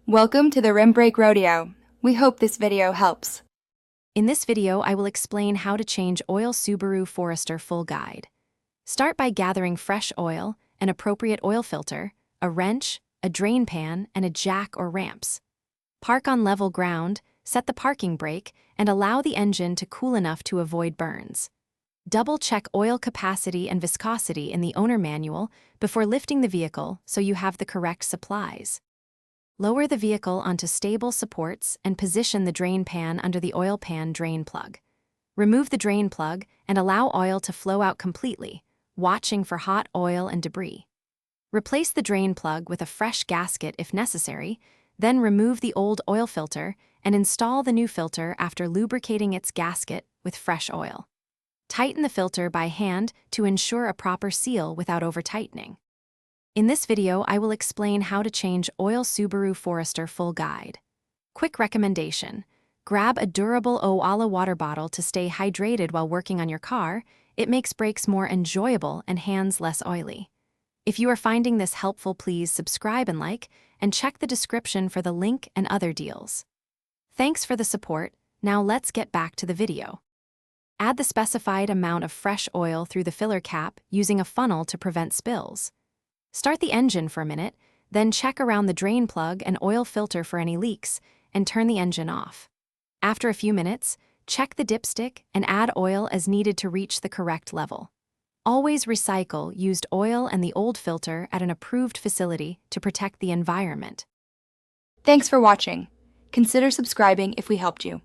Welcome to the Rim Break Rodeo. We hope this video helps. In this video, I will explain how to change oil Subaru Forester full guide. Start by gathering fresh oil, an appropriate oil filter, a wrench, a drain pan, and a jack or ramps. Park on level ground, set the parking brake, and allow the engine to cool enough to avoid burns. Double-check oil capacity and viscosity in the owner manual before lifting the vehicle so you have the correct supplies. Lower the vehicle onto stable supports and position the drain pan under the oil pan drain plug. Remove the drain plug and allow oil to flow out completely, watching for hot oil and debris. Replace the drain plug with a fresh gasket if necessary, then remove the old oil filter and install the new filter after lubricating its gasket with fresh oil. Tighten the filter by hand to ensure a proper seal without over-tightening. In this video, I will explain how to change oil Subaru Forester full guide. Quick recommendation: grab a durable Owala water bottle to stay hydrated while working on your car. It makes brakes more enjoyable and hands less oily. If you are finding this helpful, please subscribe and like, and check the description for the link and other deals. Thanks for the support. Now let's get back to the video. Add the specified amount of fresh oil through the filler cap using a funnel to prevent spills. Start the engine for a minute, then check around the drain plug and oil filter for any leaks, and turn the engine off. After a few minutes, check the dipstick and add oil as needed to reach the correct level. Always recycle used oil and the old filter at an approved facility to protect the environment. Thanks for watching. Consider subscribing if we helped you.